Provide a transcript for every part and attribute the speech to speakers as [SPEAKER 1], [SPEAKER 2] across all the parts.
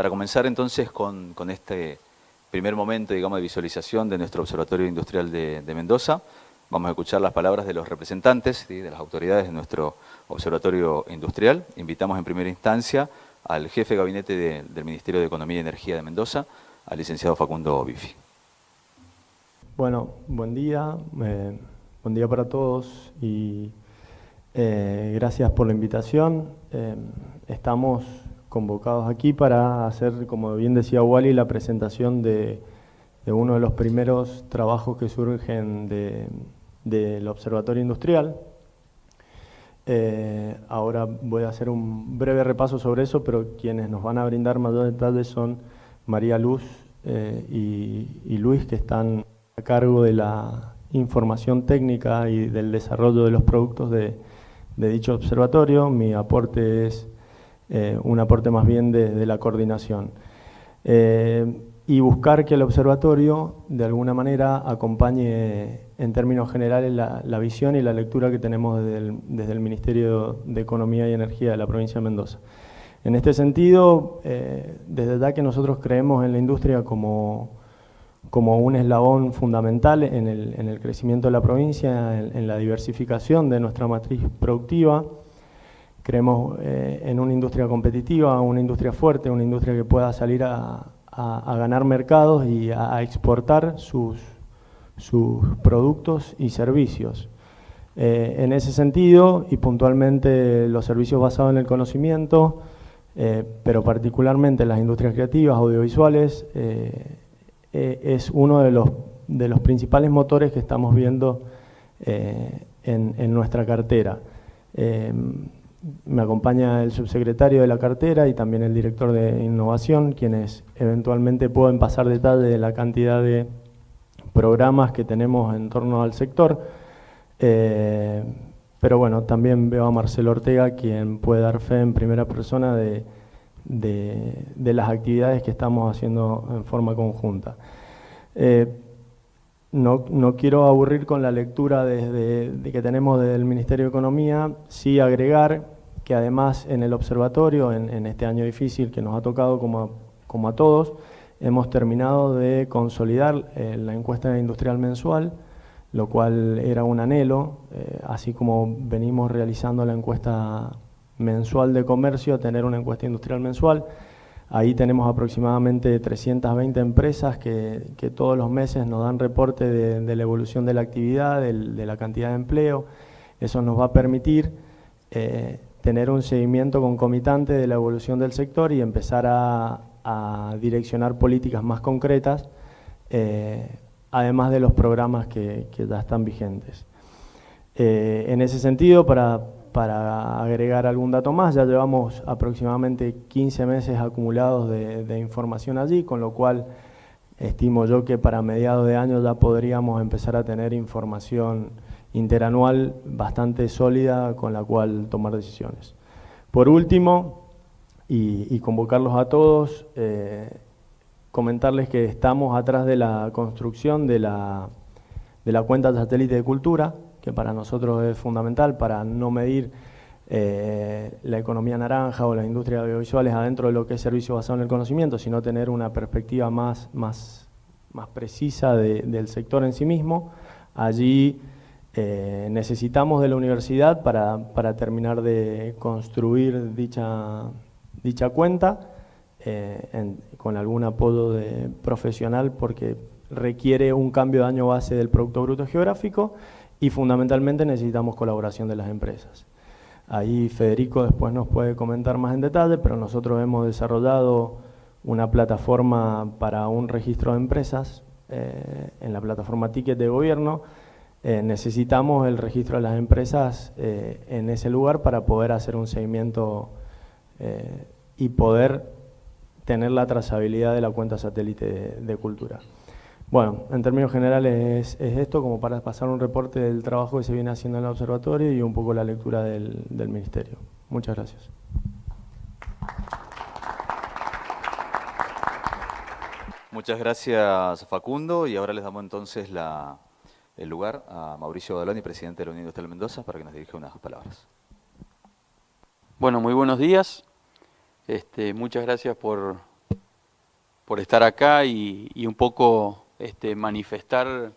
[SPEAKER 1] Para comenzar entonces con este primer momento, digamos, de visualización de nuestro Observatorio Industrial de Mendoza, vamos a escuchar las palabras de los representantes, ¿sí?, de las autoridades de nuestro Observatorio Industrial. Invitamos en primera instancia al jefe de gabinete del Ministerio de Economía y Energía de Mendoza, al licenciado Facundo Biffi.
[SPEAKER 2] Bueno, buen día para todos y gracias por la invitación. Estamos convocados aquí para hacer, como bien decía Wally, la presentación de uno de los primeros trabajos que surgen del Observatorio Industrial. Ahora voy a hacer un breve repaso sobre eso, pero quienes nos van a brindar mayor detalles son María Luz y Luis, que están a cargo de la información técnica y del desarrollo de los productos de dicho observatorio. Mi aporte es un aporte más bien de la coordinación. Y buscar que el observatorio, de alguna manera, acompañe en términos generales la visión y la lectura que tenemos desde el Ministerio de Economía y Energía de la provincia de Mendoza. En este sentido, desde ya que nosotros creemos en la industria como un eslabón fundamental en el crecimiento de la provincia, en la diversificación de nuestra matriz productiva. Creemos en una industria competitiva, una industria fuerte, una industria que pueda salir a ganar mercados y a exportar sus productos y servicios. En ese sentido, y puntualmente los servicios basados en el conocimiento, pero particularmente las industrias creativas, audiovisuales, es uno de los principales motores que estamos viendo en nuestra cartera. Me acompaña el subsecretario de la cartera y también el director de innovación, quienes eventualmente pueden pasar detalle de la cantidad de programas que tenemos en torno al sector. Pero bueno, también veo a Marcelo Ortega, quien puede dar fe en primera persona de las actividades que estamos haciendo en forma conjunta. No quiero aburrir con la lectura que tenemos desde el Ministerio de Economía, sí agregar que además en el observatorio, en este año difícil que nos ha tocado como a todos, hemos terminado de consolidar la encuesta industrial mensual, lo cual era un anhelo, así como venimos realizando la encuesta mensual de comercio, tener una encuesta industrial mensual. Ahí tenemos aproximadamente 320 empresas que todos los meses nos dan reporte de la evolución de la actividad, de la cantidad de empleo. Eso nos va a permitir tener un seguimiento concomitante de la evolución del sector y empezar a direccionar políticas más concretas, además de los programas que ya están vigentes. En ese sentido, para agregar algún dato más, ya llevamos aproximadamente 15 meses acumulados de información allí, con lo cual estimo yo que para mediados de año ya podríamos empezar a tener información interanual bastante sólida con la cual tomar decisiones. Por último, y convocarlos a todos, comentarles que estamos atrás de la construcción de la cuenta satélite de cultura, que para nosotros es fundamental para no medir la economía naranja o las industrias audiovisuales adentro de lo que es servicio basado en el conocimiento, sino tener una perspectiva más precisa del sector en sí mismo. Allí necesitamos de la universidad para terminar de construir dicha cuenta, con algún apoyo profesional, porque requiere un cambio de año base del Producto Bruto Geográfico y fundamentalmente necesitamos colaboración de las empresas. Ahí Federico después nos puede comentar más en detalle, pero nosotros hemos desarrollado una plataforma para un registro de empresas en la plataforma Ticket de Gobierno. Necesitamos el registro de las empresas en ese lugar para poder hacer un seguimiento y poder tener la trazabilidad de la cuenta satélite de cultura. Bueno, en términos generales es esto, como para pasar un reporte del trabajo que se viene haciendo en el observatorio y un poco la lectura del Ministerio. Muchas gracias.
[SPEAKER 1] Muchas gracias, Facundo, y ahora les damos entonces el lugar a Mauricio Badaloni, presidente de la Unión Industrial de Mendoza, para que nos dirija unas palabras.
[SPEAKER 3] Bueno, muy buenos días. Muchas gracias por estar acá y un poco manifestar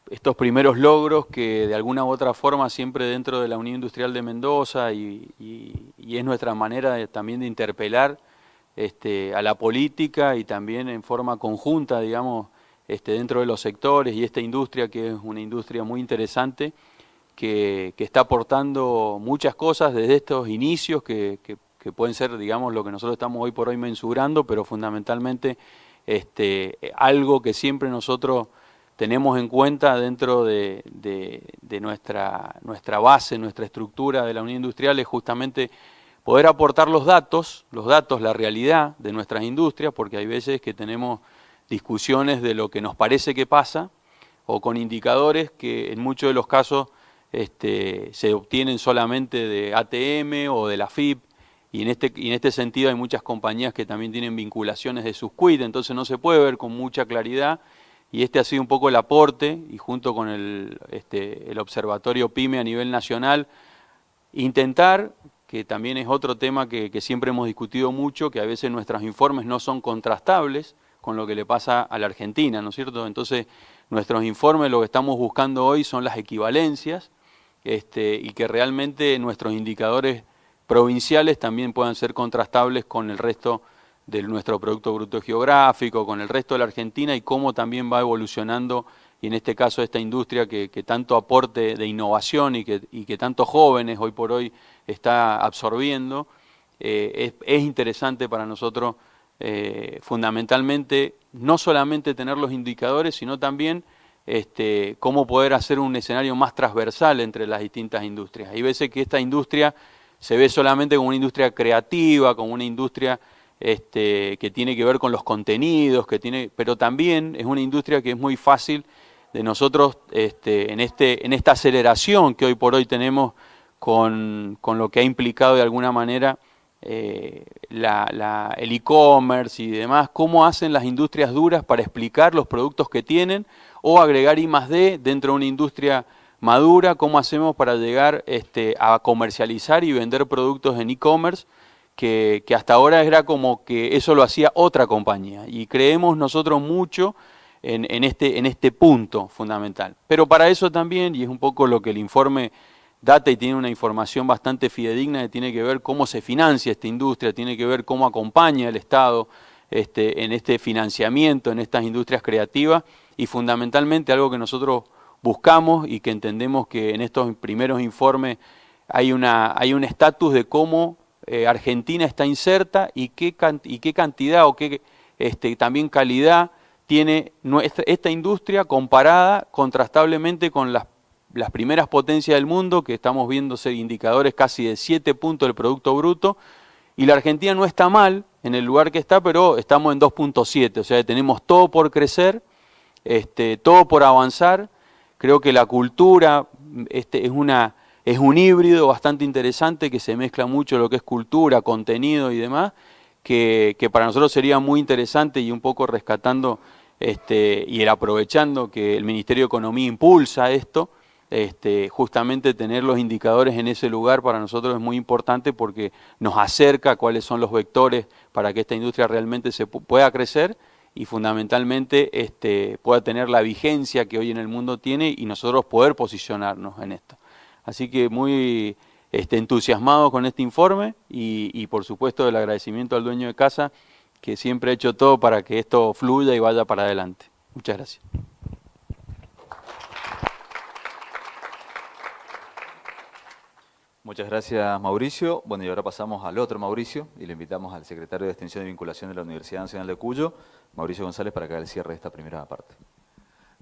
[SPEAKER 3] estos primeros logros que de alguna u otra forma siempre dentro de la Unión Industrial de Mendoza y es nuestra manera también de interpelar a la política y también en forma conjunta, digamos, dentro de los sectores y esta industria que es una industria muy interesante que está aportando muchas cosas desde estos inicios que pueden ser, digamos, lo que nosotros estamos hoy por hoy mensurando, pero fundamentalmente algo que siempre nosotros tenemos en cuenta dentro de nuestra base, nuestra estructura de la Unión Industrial es justamente poder aportar los datos, la realidad de nuestras industrias, porque hay veces que tenemos discusiones de lo que nos parece que pasa o con indicadores que en muchos de los casos se obtienen solamente de ATM o de la FIP, y en este sentido hay muchas compañías que también tienen vinculaciones de sus quit, entonces no se puede ver con mucha claridad, y ha sido un poco el aporte, y junto con el Observatorio PYME a nivel nacional, intentar, que también es otro tema que siempre hemos discutido mucho, que a veces nuestros informes no son contrastables con lo que le pasa a la Argentina, ¿no es cierto? Entonces, nuestros informes lo que estamos buscando hoy son las equivalencias, y que realmente nuestros indicadores provinciales también puedan ser contrastables con el resto de nuestro Producto Bruto Geográfico, con el resto de la Argentina y cómo también va evolucionando, y en este caso esta industria que tanto aporte de innovación y que tantos jóvenes hoy por hoy está absorbiendo, es interesante para nosotros fundamentalmente no solamente tener los indicadores, sino también cómo poder hacer un escenario más transversal entre las distintas industrias. Hay veces que esta industria se ve solamente como una industria creativa, como una industria que tiene que ver con los contenidos, pero también es una industria que es muy fácil de nosotros en esta aceleración que hoy por hoy tenemos con lo que ha implicado de alguna manera el e-commerce y demás, cómo hacen las industrias duras para explicar los productos que tienen o agregar I+D dentro de una industria madura, cómo hacemos para llegar a comercializar y vender productos en e-commerce, que hasta ahora era como que eso lo hacía otra compañía, y creemos nosotros mucho en este punto fundamental. Pero para eso también, y es un poco lo que el informe data y tiene una información bastante fidedigna que tiene que ver cómo se financia esta industria, tiene que ver cómo acompaña el Estado en este financiamiento, en estas industrias creativas, y fundamentalmente algo que nosotros buscamos y que entendemos que en estos primeros informes hay un estatus de cómo Argentina está inserta y qué cantidad o qué también calidad tiene esta industria comparada contrastablemente con las primeras potencias del mundo, que estamos viendo ser indicadores casi de 7 puntos del Producto Bruto, y la Argentina no está mal en el lugar que está, pero estamos en 2.7, o sea, tenemos todo por crecer, todo por avanzar. Creo que la cultura es un híbrido bastante interesante que se mezcla mucho lo que es cultura, contenido y demás, que para nosotros sería muy interesante, y un poco rescatando y aprovechando que el Ministerio de Economía impulsa esto, justamente tener los indicadores en ese lugar para nosotros es muy importante porque nos acerca a cuáles son los vectores para que esta industria realmente se pueda crecer y fundamentalmente pueda tener la vigencia que hoy en el mundo tiene y nosotros poder posicionarnos en esto. Así que muy entusiasmados con este informe y por supuesto el agradecimiento al dueño de casa que siempre ha hecho todo para que esto fluya y vaya para adelante. Muchas gracias.
[SPEAKER 1] Muchas gracias, Mauricio. Bueno, y ahora pasamos al otro Mauricio y le invitamos al secretario de Extensión y Vinculación de la Universidad Nacional de Cuyo, Mauricio González, para que haga el cierre de esta primera parte.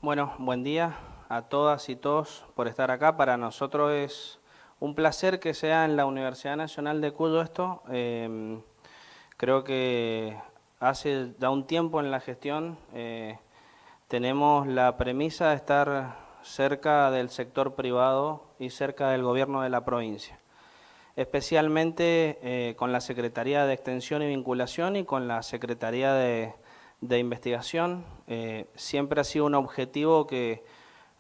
[SPEAKER 4] Bueno, buen día a todas y todos por estar acá. Para nosotros es un placer que sea en la Universidad Nacional de Cuyo esto. Creo que hace ya un tiempo en la gestión tenemos la premisa de estar cerca del sector privado y cerca del gobierno de la provincia, especialmente con la Secretaría de Extensión y Vinculación y con la Secretaría de Investigación. Siempre ha sido un objetivo que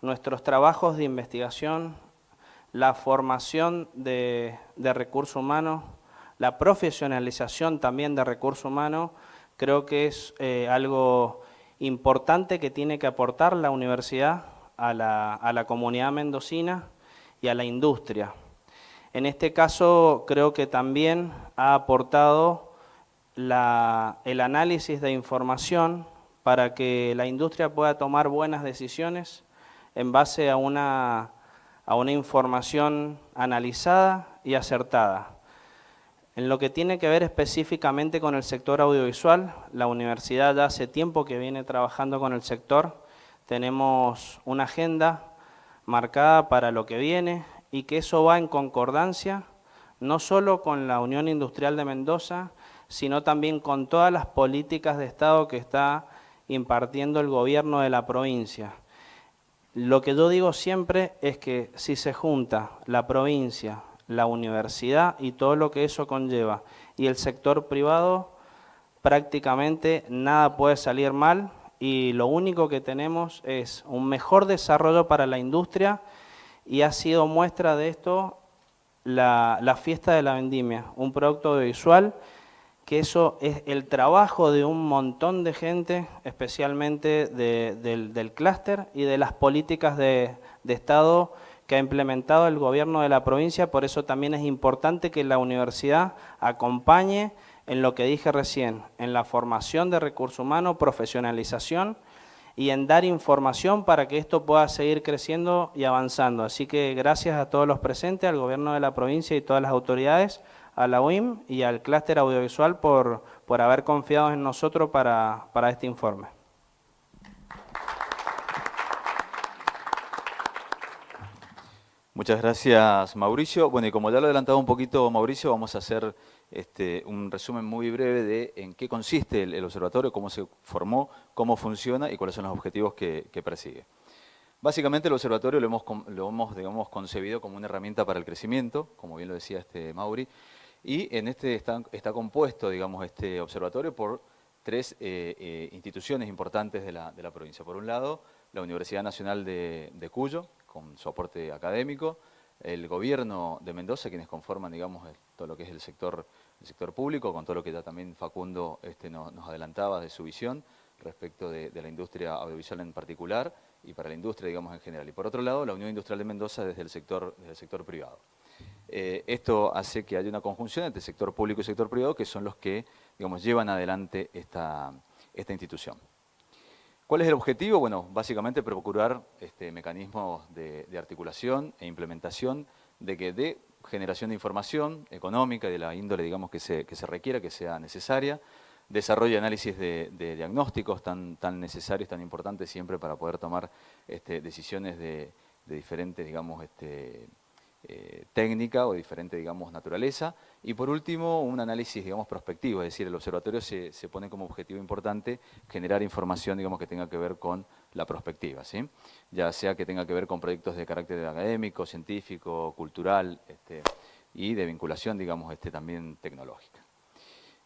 [SPEAKER 4] nuestros trabajos de investigación, la formación de recursos humanos, la profesionalización también de recursos humanos, creo que es algo importante que tiene que aportar la universidad a la comunidad mendocina y a la industria. En este caso creo que también ha aportado el análisis de información para que la industria pueda tomar buenas decisiones en base a una información analizada y acertada. En lo que tiene que ver específicamente con el sector audiovisual, la universidad ya hace tiempo que viene trabajando con el sector. Tenemos una agenda marcada para lo que viene y que eso va en concordancia no solo con la Unión Industrial de Mendoza, sino también con todas las políticas de Estado que está impartiendo el gobierno de la provincia. Lo que yo digo siempre es que si se junta la provincia, la universidad y todo lo que eso conlleva, y el sector privado, prácticamente nada puede salir mal y lo único que tenemos es un mejor desarrollo para la industria y ha sido muestra de esto la fiesta de la vendimia, un producto audiovisual que eso es el trabajo de un montón de gente, especialmente del clúster y de las políticas de Estado que ha implementado el gobierno de la provincia. Por eso también es importante que la universidad acompañe en lo que dije recién, en la formación de recursos humanos, profesionalización y en dar información para que esto pueda seguir creciendo y avanzando. Así que gracias a todos los presentes, al gobierno de la provincia y todas las autoridades, a la UIM y al clúster audiovisual por haber confiado en nosotros para este informe.
[SPEAKER 1] Muchas gracias, Mauricio. Bueno, y como ya lo adelantaba un poquito Mauricio, vamos a hacer un resumen muy breve de en qué consiste el observatorio, cómo se formó, cómo funciona y cuáles son los objetivos que persigue. Básicamente el observatorio lo hemos digamos, concebido como una herramienta para el crecimiento, como bien lo decía Mauri, y en está compuesto, digamos, este observatorio por tres instituciones importantes de la provincia. Por un lado, la Universidad Nacional de Cuyo, con su aporte académico, el gobierno de Mendoza, quienes conforman, digamos, todo lo que es el sector público, con todo lo que ya también Facundo nos adelantaba de su visión respecto de la industria audiovisual en particular y para la industria, digamos, en general. Y por otro lado, la Unión Industrial de Mendoza desde el sector privado. Esto hace que haya una conjunción entre sector público y sector privado, que son los que, digamos, llevan adelante esta institución. ¿Cuál es el objetivo? Bueno, básicamente procurar mecanismos de articulación e implementación de generación de información económica y de la índole, digamos, que se requiera, que sea necesaria, desarrollo y análisis de diagnósticos tan necesarios, tan importantes siempre para poder tomar decisiones de diferentes, digamos, técnica o diferente, digamos, naturaleza. Y por último, un análisis, digamos, prospectivo, es decir, el observatorio se pone como objetivo importante generar información, digamos, que tenga que ver con la prospectiva, ¿sí? Ya sea que tenga que ver con proyectos de carácter académico, científico, cultural y de vinculación, digamos, también tecnológica.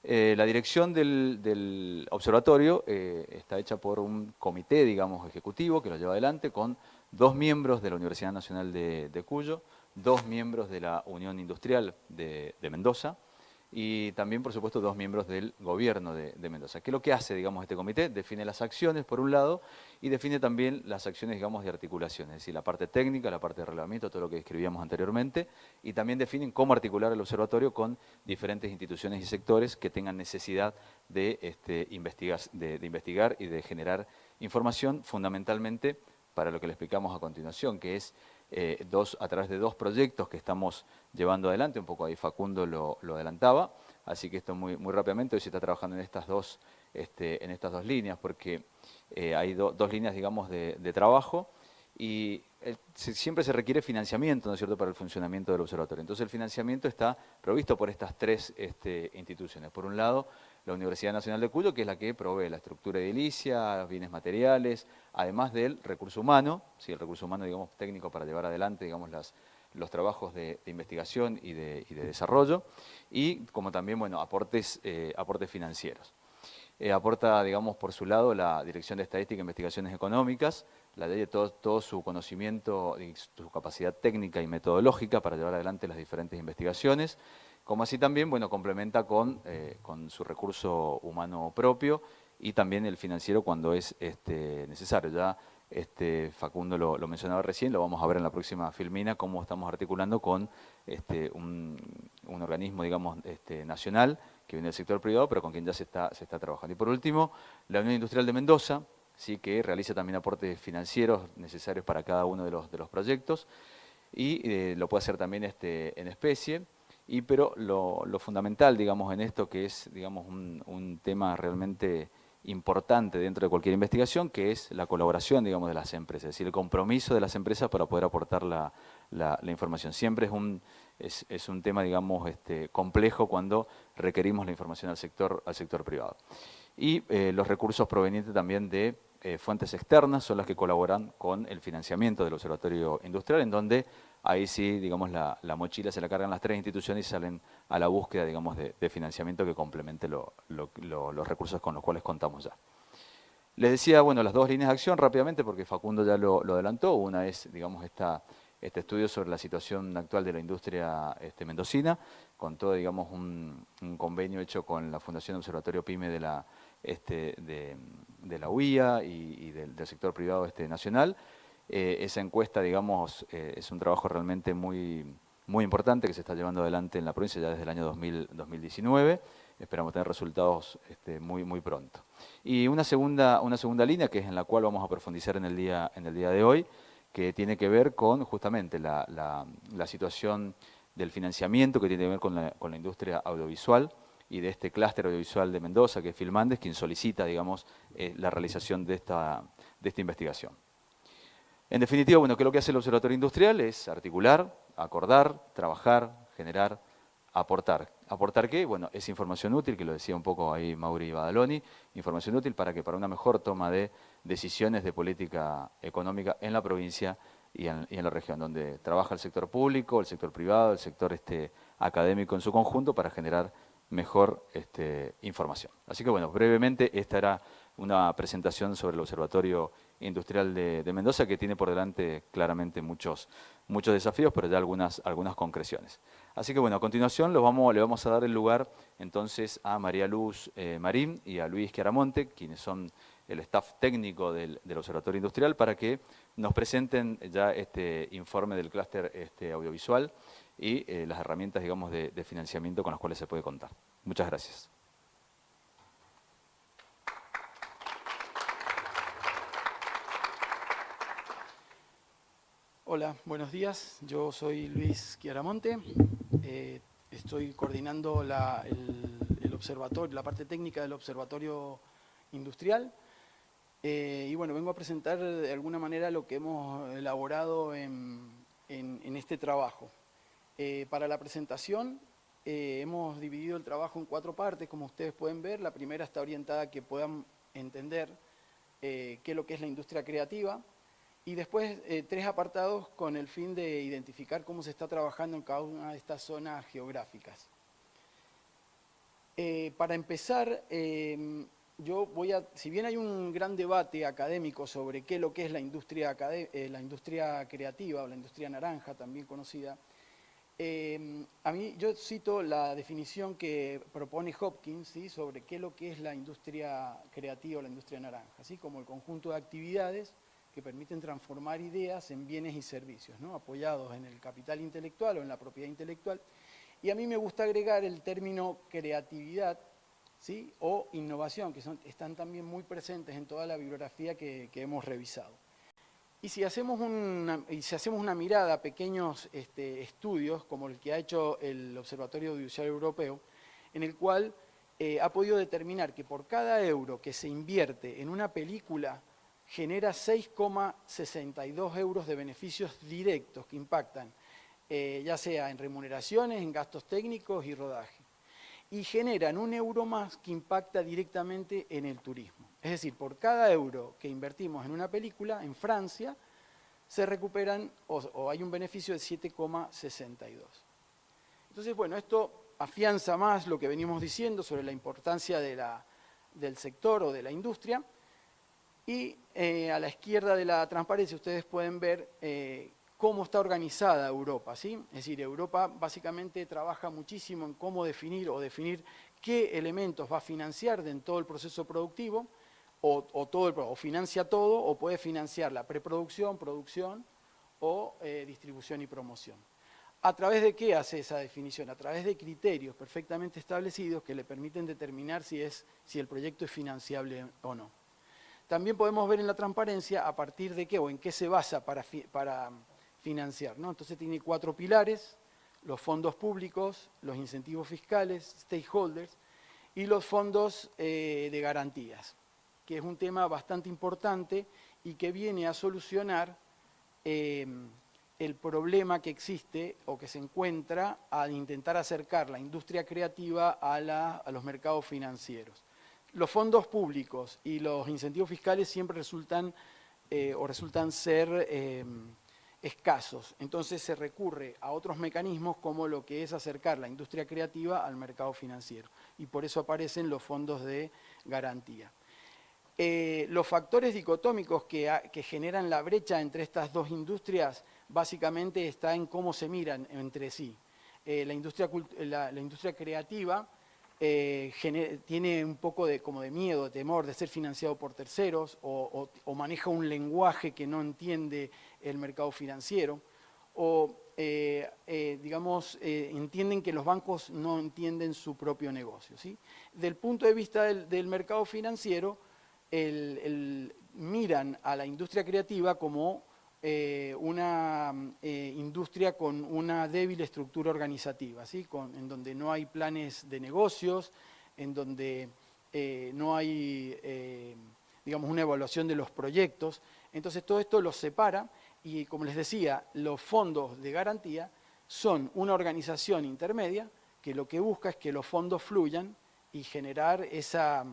[SPEAKER 1] La dirección del observatorio está hecha por un comité, digamos, ejecutivo que lo lleva adelante con 2 miembros de la Universidad Nacional de Cuyo, 2 miembros de la Unión Industrial de Mendoza y también, por supuesto, 2 miembros del gobierno de Mendoza. ¿Qué es lo que hace, digamos, este comité? Define las acciones, por un lado, y define también las acciones, digamos, de articulación, es decir, la parte técnica, la parte de reglamento, todo lo que describíamos anteriormente, y también definen cómo articular el observatorio con diferentes instituciones y sectores que tengan necesidad de investigar y de generar información, fundamentalmente para lo que le explicamos a continuación, que es a través de 2 proyectos que estamos llevando adelante, un poco ahí Facundo lo adelantaba, así que esto muy rápidamente, hoy se está trabajando en estas dos líneas, porque hay 2 líneas, digamos, de trabajo, y siempre se requiere financiamiento, ¿no es cierto?, para el funcionamiento del observatorio. Entonces el financiamiento está provisto por estas 3 instituciones. Por un lado, la Universidad Nacional de Cuyo, que es la que provee la estructura edilicia, bienes materiales, además del recurso humano, ¿sí? El recurso humano, digamos, técnico para llevar adelante, digamos, los trabajos de investigación y de desarrollo, y como también, bueno, aportes financieros. Aporta, digamos, por su lado la Dirección de Estadística e Investigaciones Económicas, la de todo su conocimiento y su capacidad técnica y metodológica para llevar adelante las diferentes investigaciones. como así también, bueno, complementa con su recurso humano propio y también el financiero cuando es necesario. Ya Facundo lo mencionaba recién, lo vamos a ver en la próxima filmina, cómo estamos articulando con un organismo, digamos, nacional, que viene del sector privado, pero con quien ya se está trabajando. Y por último, la Unión Industrial de Mendoza, sí, que realiza también aportes financieros necesarios para cada uno de los proyectos, y lo puede hacer también en especie. Pero lo fundamental, digamos, en esto, que es, digamos, un tema realmente importante dentro de cualquier investigación, que es la colaboración, digamos, de las empresas, es decir, el compromiso de las empresas para poder aportar la información. Siempre es un tema, digamos, complejo cuando requerimos la información al sector privado. Y los recursos provenientes también de fuentes externas son las que colaboran con el financiamiento del Observatorio Industrial, en donde ahí sí, digamos, la mochila se la cargan las tres instituciones y salen a la búsqueda, digamos, de financiamiento que complemente los recursos con los cuales contamos ya. Les decía, bueno, las dos líneas de acción rápidamente, porque Facundo ya lo adelantó. Una es, digamos, este estudio sobre la situación actual de la industria mendocina, con todo, digamos, un convenio hecho con la Fundación Observatorio PYME de la UIA y del sector privado nacional. Esa encuesta, digamos, es un trabajo realmente muy importante que se está llevando adelante en la provincia ya desde el año 2019. Esperamos tener resultados muy pronto. Y una segunda línea, que es en la cual vamos a profundizar en el día de hoy, que tiene que ver con justamente la situación del financiamiento, que tiene que ver con la industria audiovisual y de este clúster audiovisual de Mendoza, que es Filmandes, quien solicita, digamos, la realización de esta investigación. En definitiva, bueno, ¿qué es lo que hace el Observatorio Industrial? Es articular, acordar, trabajar, generar, aportar. ¿Aportar qué? Bueno, es información útil, que lo decía un poco ahí Mauri Badaloni, información útil para una mejor toma de decisiones de política económica en la provincia y en la región, donde trabaja el sector público, el sector privado, el sector académico en su conjunto para generar mejor información. Así que bueno, brevemente esta era una presentación sobre el Observatorio Industrial de Mendoza, que tiene por delante claramente muchos desafíos, pero ya algunas concreciones. Así que bueno, a continuación le vamos a dar el lugar entonces a María Luz Marín y a Luis Chiaramonte, quienes son el staff técnico del Observatorio Industrial, para que nos presenten ya este informe del clúster audiovisual y las herramientas, digamos, de financiamiento con las cuales se puede contar. Muchas gracias.
[SPEAKER 5] Hola, buenos días. Yo soy Luis Chiaramonte. Estoy coordinando el observatorio, la parte técnica del Observatorio Industrial. Y bueno, vengo a presentar de alguna manera lo que hemos elaborado en este trabajo. Para la presentación hemos dividido el trabajo en 4 partes, como ustedes pueden ver. La primera está orientada a que puedan entender qué es lo que es la industria creativa. Y después 3 apartados con el fin de identificar cómo se está trabajando en cada una de estas zonas geográficas. Para empezar, si bien hay un gran debate académico sobre qué es lo que es la industria creativa o la industria naranja, también conocida, yo cito la definición que propone Hopkins, ¿sí?, sobre qué es lo que es la industria creativa o la industria naranja, así como el conjunto de actividades que permiten transformar ideas en bienes y servicios, ¿no?, apoyados en el capital intelectual o en la propiedad intelectual. Y a mí me gusta agregar el término creatividad, ¿sí?, o innovación, que están también muy presentes en toda la bibliografía que hemos revisado. Y si hacemos una mirada a pequeños estudios, como el que ha hecho el Observatorio Audiovisual Europeo, en el cual ha podido determinar que por cada euro que se invierte en una película, genera 6,62 euros de beneficios directos que impactan, ya sea en remuneraciones, en gastos técnicos y rodaje. Y generan 1 euro más que impacta directamente en el turismo. Es decir, por cada euro que invertimos en una película, en Francia, se recuperan o hay un beneficio de 7,62. Entonces, bueno, esto afianza más lo que venimos diciendo sobre la importancia del sector o de la industria. Y a la izquierda de la transparencia ustedes pueden ver cómo está organizada Europa, ¿sí? Es decir, Europa básicamente trabaja muchísimo en cómo definir o definir qué elementos va a financiar en todo el proceso productivo, o financia todo, o puede financiar la preproducción, producción o distribución y promoción. ¿A través de qué hace esa definición? A través de criterios perfectamente establecidos que le permiten determinar si el proyecto es financiable o no. También podemos ver en la transparencia a partir de qué o en qué se basa para financiar, ¿no? Entonces tiene 4 pilares: los fondos públicos, los incentivos fiscales, stakeholders, y los fondos de garantías, que es un tema bastante importante y que viene a solucionar el problema que existe o que se encuentra al intentar acercar la industria creativa a los mercados financieros. Los fondos públicos y los incentivos fiscales siempre resultan ser escasos, entonces se recurre a otros mecanismos como lo que es acercar la industria creativa al mercado financiero, y por eso aparecen los fondos de garantía. Los factores dicotómicos que generan la brecha entre estas dos industrias básicamente está en cómo se miran entre sí. La industria creativa tiene un poco como de miedo, de temor de ser financiado por terceros, o maneja un lenguaje que no entiende el mercado financiero, o entienden que los bancos no entienden su propio negocio, ¿sí? Del punto de vista del mercado financiero, miran a la industria creativa como una industria con una débil estructura organizativa, ¿sí? En donde no hay planes de negocios, en donde no hay una evaluación de los proyectos. Entonces todo esto los separa y, como les decía, los fondos de garantía son una organización intermedia que lo que busca es que los fondos fluyan y generar esa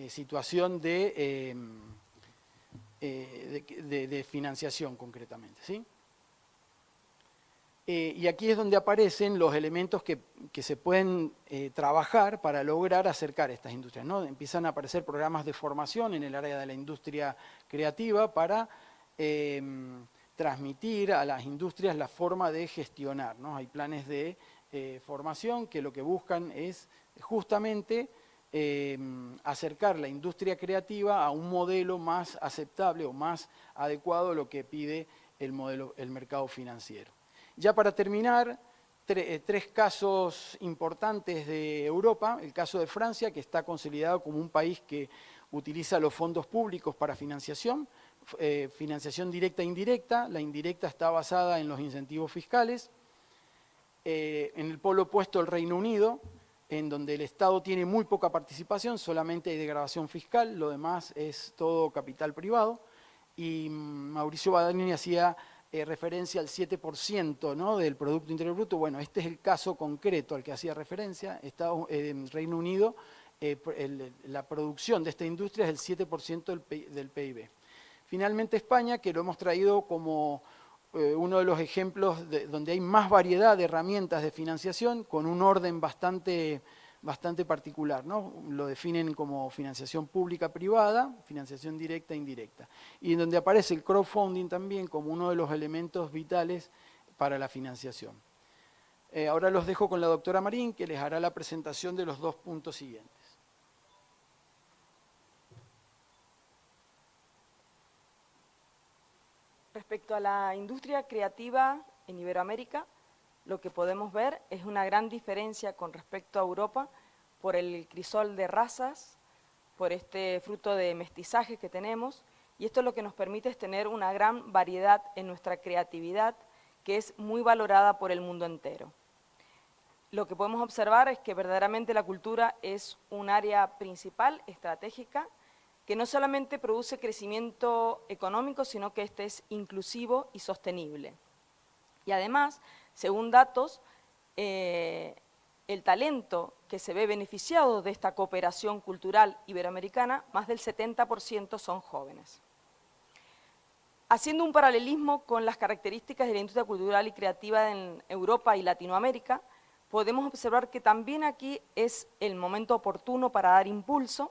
[SPEAKER 5] situación de financiación concretamente, ¿sí? Y aquí es donde aparecen los elementos que se pueden trabajar para lograr acercar estas industrias, ¿no? Empiezan a aparecer programas de formación en el área de la industria creativa para transmitir a las industrias la forma de gestionar, ¿no? Hay planes de formación que lo que buscan es justamente acercar la industria creativa a un modelo más aceptable o más adecuado a lo que pide el mercado financiero. Ya para terminar, 3 casos importantes de Europa. El caso de Francia, que está consolidado como un país que utiliza los fondos públicos para financiación, financiación directa e indirecta. La indirecta está basada en los incentivos fiscales. En el polo opuesto, el Reino Unido, en donde el Estado tiene muy poca participación, solamente hay degradación fiscal, lo demás es todo capital privado. Y Mauricio Badagnini hacía referencia al 7%, ¿no?, del Producto Interior Bruto. Bueno, este es el caso concreto al que hacía referencia. Reino Unido, la producción de esta industria es el 7% del PIB. Finalmente España, que lo hemos traído como uno de los ejemplos donde hay más variedad de herramientas de financiación, con un orden bastante particular, ¿no? Lo definen como financiación pública-privada, financiación directa e indirecta. Y en donde aparece el crowdfunding también como uno de los elementos vitales para la financiación. Ahora los dejo con la doctora Marín, que les hará la presentación de los 2 puntos siguientes.
[SPEAKER 6] Respecto a la industria creativa en Iberoamérica, lo que podemos ver es una gran diferencia con respecto a Europa por el crisol de razas, por este fruto de mestizaje que tenemos, y esto lo que nos permite es tener una gran variedad en nuestra creatividad, que es muy valorada por el mundo entero. Lo que podemos observar es que verdaderamente la cultura es un área principal, estratégica, que no solamente produce crecimiento económico, sino que este es inclusivo y sostenible. Y además, según datos, el talento que se ve beneficiado de esta cooperación cultural iberoamericana, más del 70% son jóvenes. Haciendo un paralelismo con las características de la industria cultural y creativa en Europa y Latinoamérica, podemos observar que también aquí es el momento oportuno para dar impulso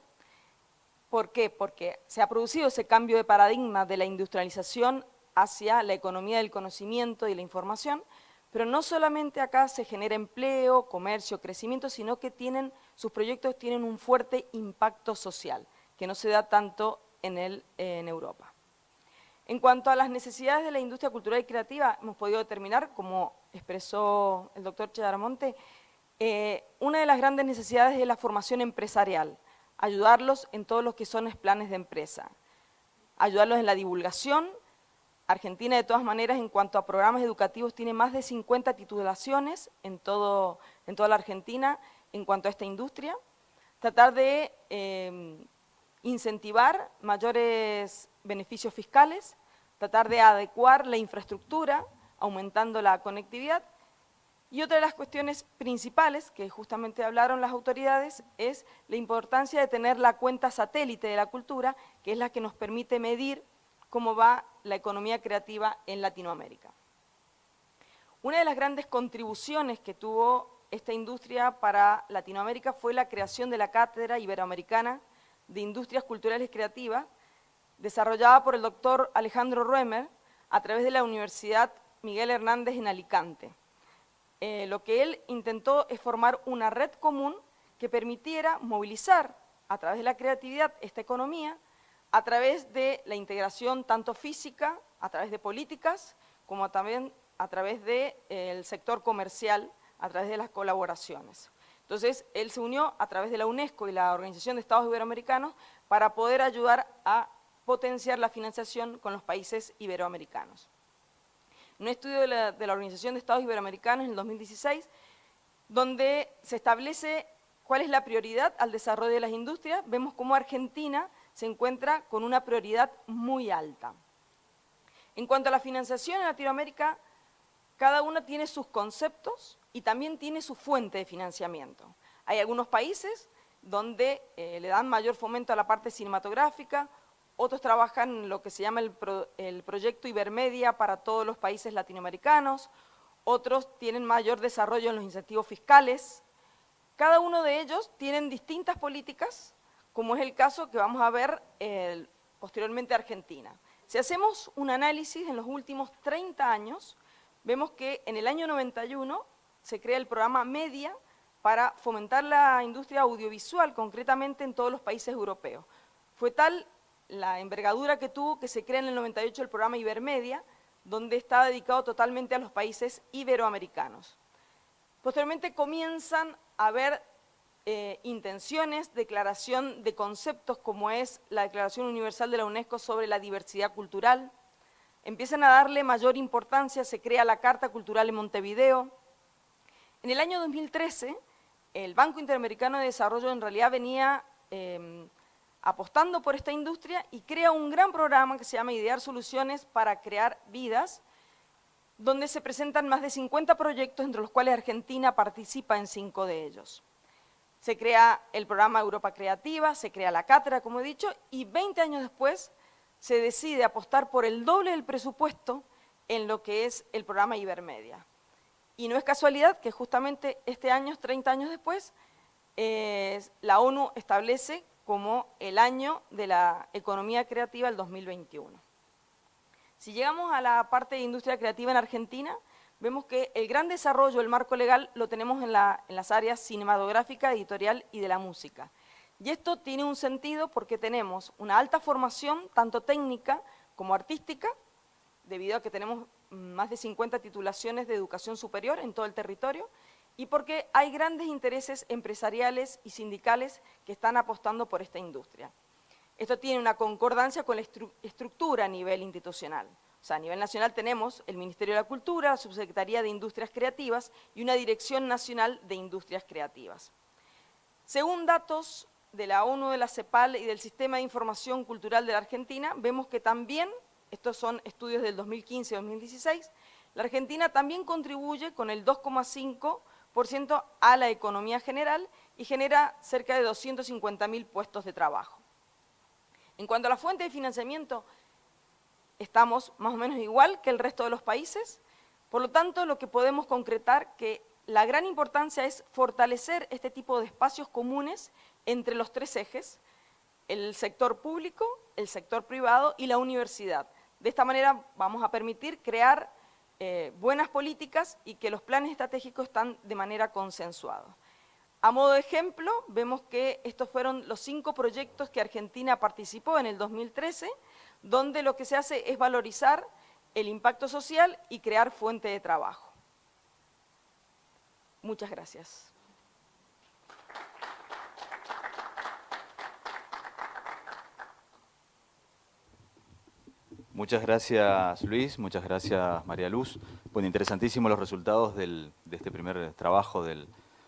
[SPEAKER 6] ¿Por qué? Porque se ha producido ese cambio de paradigma de la industrialización hacia la economía del conocimiento y la información, pero no solamente acá se genera empleo, comercio, crecimiento, sino que sus proyectos tienen un fuerte impacto social, que no se da tanto en Europa. En cuanto a las necesidades de la industria cultural y creativa, hemos podido determinar, como expresó el doctor Chedaramonte, una de las grandes necesidades es la formación empresarial, ayudarlos en todos los que son planes de empresa, ayudarlos en la divulgación. Argentina, de todas maneras, en cuanto a programas educativos, tiene más de 50 titulaciones en toda la Argentina en cuanto a esta industria. Tratar de incentivar mayores beneficios fiscales, tratar de adecuar la infraestructura, aumentando la conectividad. Y otra de las cuestiones principales, que justamente hablaron las autoridades, es la importancia de tener la cuenta satélite de la cultura, que es la que nos permite medir cómo va la economía creativa en Latinoamérica. Una de las grandes contribuciones que tuvo esta industria para Latinoamérica fue la creación de la Cátedra Iberoamericana de Industrias Culturales Creativas, desarrollada por el doctor Alejandro Roemer a través de la Universidad Miguel Hernández en Alicante. Lo que él intentó es formar una red común que permitiera movilizar a través de la creatividad esta economía, a través de la integración tanto física, a través de políticas, como también a través del sector comercial, a través de las colaboraciones. Entonces, él se unió a través de la UNESCO y la Organización de Estados Iberoamericanos para poder ayudar a potenciar la financiación con los países iberoamericanos. Un estudio de la Organización de Estados Iberoamericanos en el 2016, donde se establece cuál es la prioridad al desarrollo de las industrias, vemos cómo Argentina se encuentra con una prioridad muy alta. En cuanto a la financiación en Latinoamérica, cada uno tiene sus conceptos y también tiene su fuente de financiamiento. Hay algunos países donde le dan mayor fomento a la parte cinematográfica, otros trabajan en lo que se llama el proyecto Ibermedia para todos los países latinoamericanos, otros tienen mayor desarrollo en los incentivos fiscales. Cada uno de ellos tienen distintas políticas, como es el caso que vamos a ver posteriormente Argentina. Si hacemos un análisis en los últimos 30 años, vemos que en el año 91 se crea el programa Media para fomentar la industria audiovisual, concretamente en todos los países europeos. Fue tal la envergadura que tuvo que se crea en el 98 el programa Ibermedia, donde está dedicado totalmente a los países iberoamericanos. Posteriormente comienzan a haber intenciones, declaración de conceptos como es la Declaración Universal de la UNESCO sobre la diversidad cultural, empiezan a darle mayor importancia, se crea la Carta Cultural en Montevideo. En el año 2013, el Banco Interamericano de Desarrollo en realidad venía apostando por esta industria y crea un gran programa que se llama Idear Soluciones para Crear Vidas, donde se presentan más de 50 proyectos, entre los cuales Argentina participa en 5 de ellos. Se crea el programa Europa Creativa, se crea la cátedra, como he dicho, y 20 años después se decide apostar por el doble del presupuesto en lo que es el programa Ibermedia. Y no es casualidad que justamente este año, 30 años después, la ONU establece como el año de la economía creativa el 2021. Si llegamos a la parte de industria creativa en Argentina, vemos que el gran desarrollo del marco legal lo tenemos en las áreas cinematográfica, editorial y de la música. Y esto tiene un sentido porque tenemos una alta formación, tanto técnica como artística, debido a que tenemos más de 50 titulaciones de educación superior en todo el territorio, y porque hay grandes intereses empresariales y sindicales que están apostando por esta industria. Esto tiene una concordancia con la estructura a nivel institucional. O sea, a nivel nacional tenemos el Ministerio de la Cultura, la Subsecretaría de Industrias Creativas y una Dirección Nacional de Industrias Creativas. Según datos de la ONU, de la CEPAL y del Sistema de Información Cultural de la Argentina, vemos que también, estos son estudios del 2015 y 2016, la Argentina también contribuye con el 2,5% a la economía general y genera cerca de 250.000 puestos de trabajo. En cuanto a la fuente de financiamiento, estamos más o menos igual que el resto de los países, por lo tanto, lo que podemos concretar que la gran importancia es fortalecer este tipo de espacios comunes entre los 3 ejes, el sector público, el sector privado y la universidad. De esta manera vamos a permitir crear buenas políticas y que los planes estratégicos están de manera consensuados. A modo de ejemplo, vemos que estos fueron los 5 proyectos que Argentina participó en el 2013, donde lo que se hace es valorizar el impacto social y crear fuente de trabajo. Muchas gracias.
[SPEAKER 1] Muchas gracias, Luis. Muchas gracias, María Luz. Bueno, interesantísimos los resultados de este primer trabajo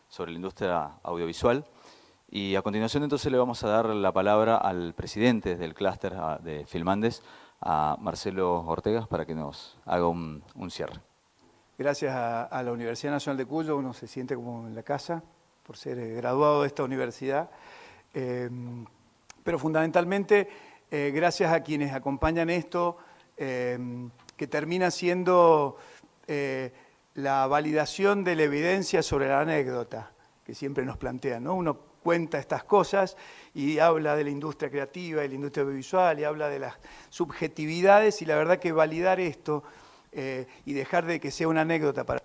[SPEAKER 1] sobre la industria audiovisual. Y a continuación, entonces, le vamos a dar la palabra al presidente del clúster de Filmandes, a Marcelo Ortega, para que nos haga un cierre.
[SPEAKER 7] Gracias a la Universidad Nacional de Cuyo, uno se siente como en la casa por ser graduado de esta universidad. Pero fundamentalmente, gracias a quienes acompañan esto, que termina siendo la validación de la evidencia sobre la anécdota que siempre nos plantean, ¿no? Uno cuenta estas cosas y habla de la industria creativa, de la industria audiovisual, y habla de las subjetividades, y la verdad que validar esto y dejar de que sea una anécdota para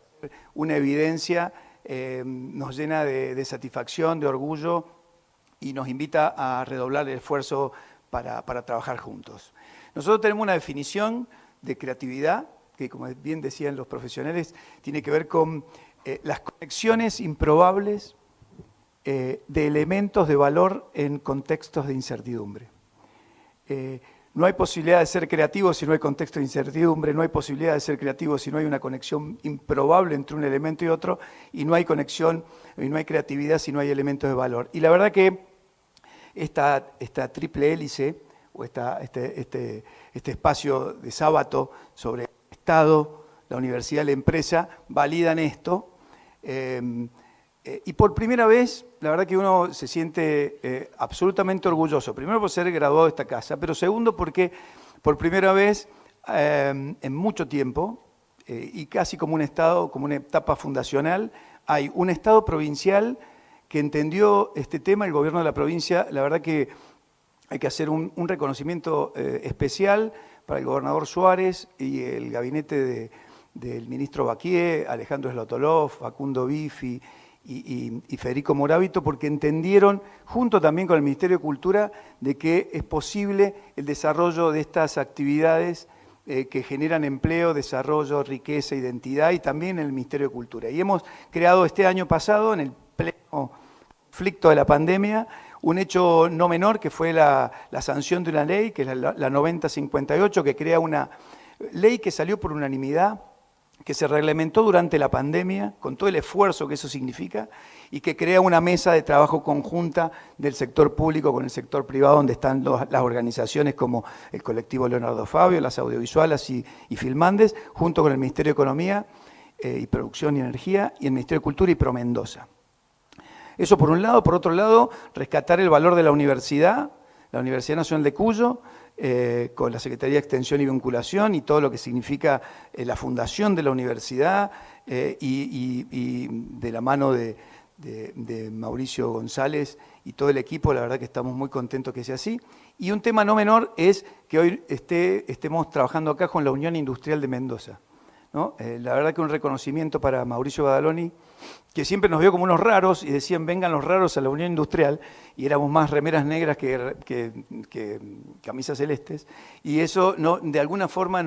[SPEAKER 7] una evidencia nos llena de satisfacción, de orgullo, y nos invita a redoblar el esfuerzo para trabajar juntos. Nosotros tenemos una definición de creatividad que, como bien decían los profesionales, tiene que ver con las conexiones improbables de elementos de valor en contextos de incertidumbre. No hay posibilidad de ser creativo si no hay contexto de incertidumbre, no hay posibilidad de ser creativo si no hay una conexión improbable entre un elemento y otro, y no hay conexión y no hay creatividad si no hay elementos de valor. Y la verdad que esta triple hélice, o este espacio de sábado sobre el Estado, la universidad y la empresa, validan esto. Y por primera vez, la verdad que uno se siente absolutamente orgulloso. Primero por ser graduado de esta casa, pero segundo porque por primera vez en mucho tiempo, y casi como un Estado, como una etapa fundacional, hay un Estado provincial que entendió este tema, el gobierno de la provincia. La verdad que hay que hacer un reconocimiento especial para el gobernador Suárez y el gabinete del ministro Baquié, Alejandro Zlotolov, Facundo Biffi y Federico Moravito, porque entendieron, junto también con el Ministerio de Cultura, de que es posible el desarrollo de estas actividades que generan empleo, desarrollo, riqueza, identidad, y también en el Ministerio de Cultura. Y hemos creado este año pasado, en el pleno conflicto de la pandemia, un hecho no menor, que fue la sanción de una ley, que es la 9058, que crea una ley que salió por unanimidad, que se reglamentó durante la pandemia, con todo el esfuerzo que eso significa, y que crea una mesa de trabajo conjunta del sector público con el sector privado, donde están las organizaciones como el colectivo Leonardo Fabio, las audiovisuales y Filmandes, junto con el Ministerio de Economía y Producción y Energía, y el Ministerio de Cultura y ProMendoza. Eso por un lado. Por otro lado, rescatar el valor de la Universidad Nacional de Cuyo, con la Secretaría de Extensión y Vinculación y todo lo que significa la fundación de la universidad, y de la mano de Mauricio González y todo el equipo. La verdad que estamos muy contentos que sea así. Y un tema no menor es que hoy estemos trabajando acá con la Unión Industrial de Mendoza, ¿no? La verdad que un reconocimiento para Mauricio Badaloni, que siempre nos vio como unos raros y decían vengan los raros a la Unión Industrial, y éramos más remeras negras que camisas celestes, y eso de alguna forma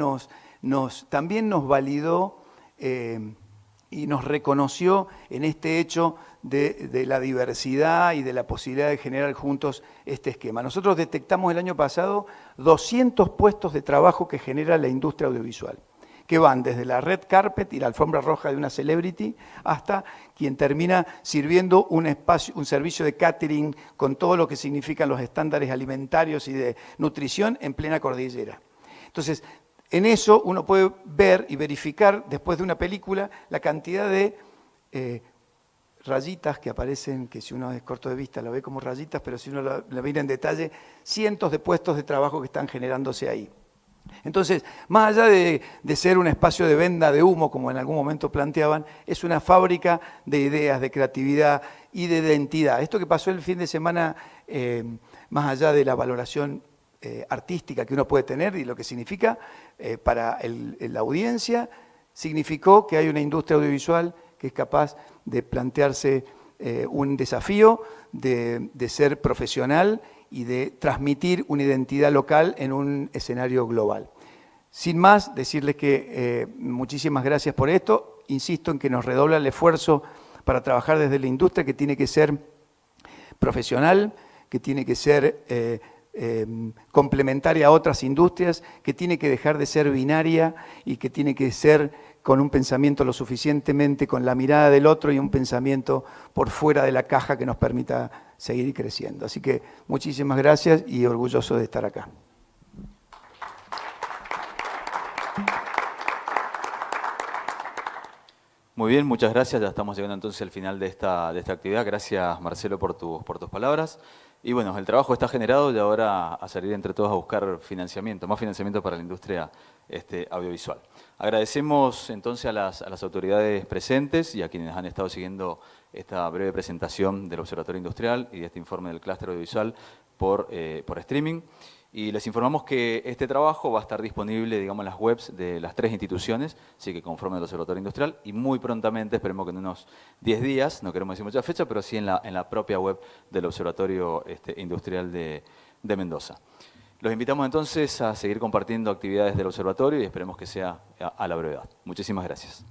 [SPEAKER 7] también nos validó y nos reconoció en este hecho de la diversidad y de la posibilidad de generar juntos este esquema. Nosotros detectamos el año pasado 200 puestos de trabajo que genera la industria audiovisual, que van desde la red carpet y la alfombra roja de una celebrity hasta quien termina sirviendo un servicio de catering con todo lo que significan los estándares alimentarios y de nutrición en plena cordillera. Entonces, en eso uno puede ver y verificar, después de una película, la cantidad de rayitas que aparecen, que si uno es corto de vista lo ve como rayitas, pero si uno la mira en detalle, cientos de puestos de trabajo que están generándose ahí. Entonces, más allá de ser un espacio de venta de humo, como en algún momento planteaban, es una fábrica de ideas, de creatividad y de identidad. Esto que pasó el fin de semana más allá de la valoración artística que uno puede tener y lo que significa para la audiencia, significó que hay una industria audiovisual que es capaz de plantearse un desafío de ser profesional y de transmitir una identidad local en un escenario global. Sin más, decirles que muchísimas gracias por esto. Insisto en que nos redobla el esfuerzo para trabajar desde la industria, que tiene que ser profesional, que tiene que ser complementaria a otras industrias, que tiene que dejar de ser binaria y que tiene que ser con un pensamiento lo suficientemente con la mirada del otro y un pensamiento por fuera de la caja que nos permita seguir creciendo. Así que muchísimas gracias y orgulloso de estar acá.
[SPEAKER 1] Muy bien, muchas gracias. Ya estamos llegando entonces al final de esta actividad. Gracias, Marcelo, por tus palabras. Y bueno, el trabajo está generado y ahora a salir entre todos a buscar financiamiento, más financiamiento para la industria audiovisual. Agradecemos entonces a las autoridades presentes y a quienes han estado siguiendo esta breve presentación del Observatorio Industrial y de este informe del clúster audiovisual por streaming. Y les informamos que este trabajo va a estar disponible, digamos, en las webs de las 3 instituciones, así que conforman el Observatorio Industrial, y muy prontamente, esperemos que en unos 10 días, no queremos decir mucha fecha, pero sí en la propia web del Observatorio Industrial de Mendoza. Los invitamos entonces a seguir compartiendo actividades del observatorio y esperemos que sea a la brevedad. Muchísimas gracias.